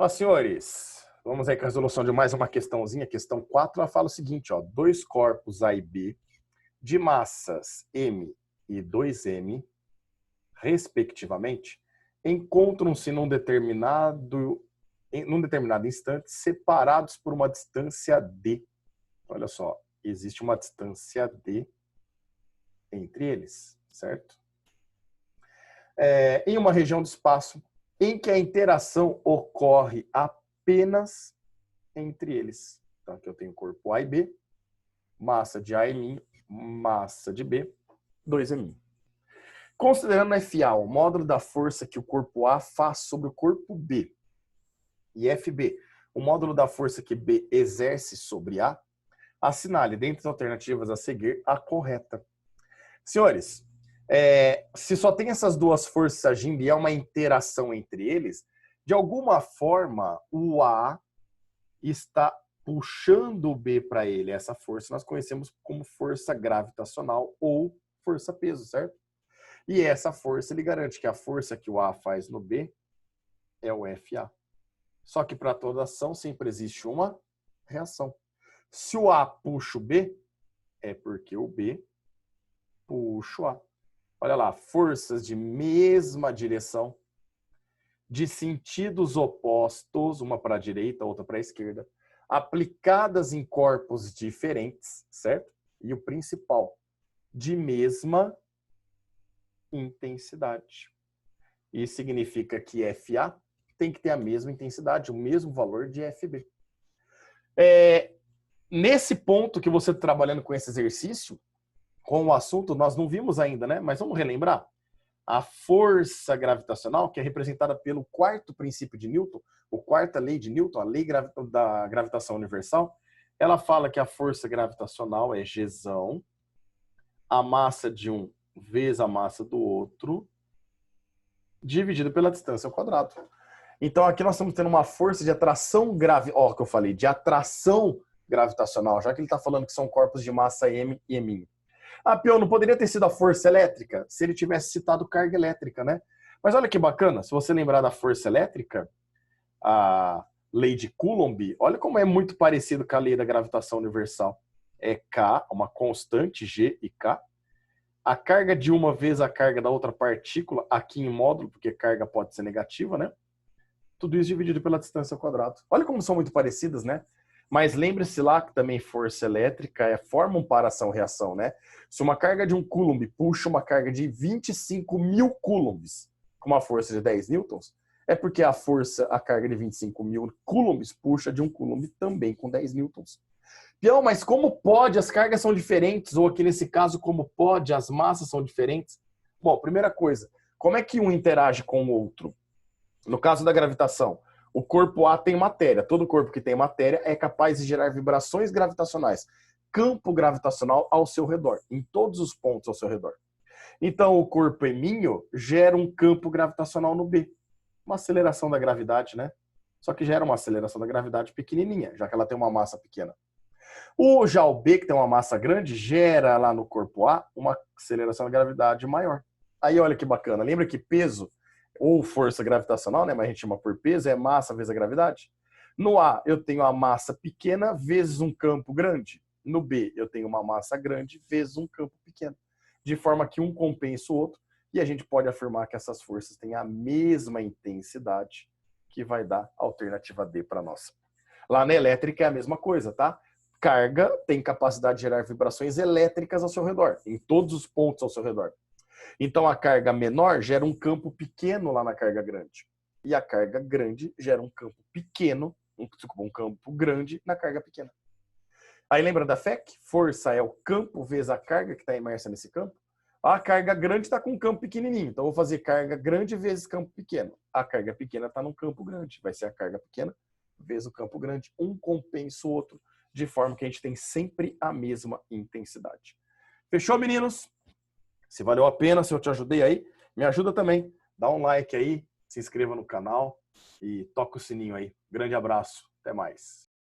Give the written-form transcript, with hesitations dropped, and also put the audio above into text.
Olá, senhores. Vamos aí com a resolução de mais uma questãozinha. Questão 4, ela fala o seguinte, ó. Dois corpos A e B, de massas M e 2M, respectivamente, encontram-se num determinado instante, separados por uma distância D. Olha só, existe uma distância D entre eles, certo? Em uma região do espaço em que a interação ocorre apenas entre eles. Então, aqui eu tenho corpo A e B, massa de A em mim, massa de B, 2 em mim. Considerando FA, o módulo da força que o corpo A faz sobre o corpo B, e FB, o módulo da força que B exerce sobre A, assinale, dentre as alternativas a seguir, a correta. Senhores, se só tem essas duas forças agindo e é uma interação entre eles, de alguma forma o A está puxando o B para ele. Essa força nós conhecemos como força gravitacional ou força-peso, certo? E essa força ele garante que a força que o A faz no B é o FA. Só que para toda ação sempre existe uma reação. Se o A puxa o B, é porque o B puxa o A. Olha lá, forças de mesma direção, de sentidos opostos, uma para a direita, outra para a esquerda, aplicadas em corpos diferentes, certo? E o principal, de mesma intensidade. Isso significa que FA tem que ter a mesma intensidade, o mesmo valor de FB. Nesse ponto que você está trabalhando com esse exercício, com o assunto, nós não vimos ainda, né? Mas vamos relembrar. A força gravitacional, que é representada pelo quarto princípio de Newton, a quarta lei de Newton, a lei da gravitação universal, ela fala que a força gravitacional é Gzão, a massa de um vezes a massa do outro, dividido pela distância ao quadrado. Então aqui nós estamos tendo uma força de atração que eu falei, de atração gravitacional, já que ele está falando que são corpos de massa M e M. Ah, Pião, não poderia ter sido a força elétrica se ele tivesse citado carga elétrica, né? Mas olha que bacana, se você lembrar da força elétrica, a lei de Coulomb, olha como é muito parecido com a lei da gravitação universal. É K, uma constante, G e K. A carga de uma vez a carga da outra partícula, aqui em módulo, porque carga pode ser negativa, né? Tudo isso dividido pela distância ao quadrado. Olha como são muito parecidas, né? Mas lembre-se lá que também força elétrica forma um para-ação-reação, né? Se uma carga de 1 coulomb puxa uma carga de 25.000 coulombs com uma força de 10 newtons, é porque a carga de 25.000 coulombs puxa de 1 coulomb também com 10 newtons. Pião, mas como pode? As cargas são diferentes, ou aqui nesse caso, como pode? As massas são diferentes? Bom, primeira coisa, como é que um interage com o outro? No caso da gravitação, o corpo A tem matéria. Todo corpo que tem matéria é capaz de gerar vibrações gravitacionais, campo gravitacional ao seu redor, em todos os pontos ao seu redor. Então, o corpo eminho gera um campo gravitacional no B. Uma aceleração da gravidade, né? Só que gera uma aceleração da gravidade pequenininha, já que ela tem uma massa pequena. Já o B, que tem uma massa grande, gera lá no corpo A uma aceleração da gravidade maior. Aí, olha que bacana. Lembra que peso ou força gravitacional, né, mas a gente chama por peso, é massa vezes a gravidade. No A, eu tenho a massa pequena vezes um campo grande. No B, eu tenho uma massa grande vezes um campo pequeno. De forma que um compensa o outro, e a gente pode afirmar que essas forças têm a mesma intensidade, que vai dar a alternativa D para nós. Lá na elétrica é a mesma coisa, tá? Carga tem capacidade de gerar vibrações elétricas ao seu redor, em todos os pontos ao seu redor. Então, a carga menor gera um campo pequeno lá na carga grande. E a carga grande gera um campo pequeno, um campo grande na carga pequena. Aí lembra da FEC? Força é o campo vezes a carga que está imersa nesse campo. A carga grande está com um campo pequenininho. Então, eu vou fazer carga grande vezes campo pequeno. A carga pequena está num campo grande. Vai ser a carga pequena vezes o campo grande. Um compensa o outro, de forma que a gente tem sempre a mesma intensidade. Fechou, meninos? Se valeu a pena, se eu te ajudei aí, me ajuda também. Dá um like aí, se inscreva no canal e toca o sininho aí. Grande abraço, até mais.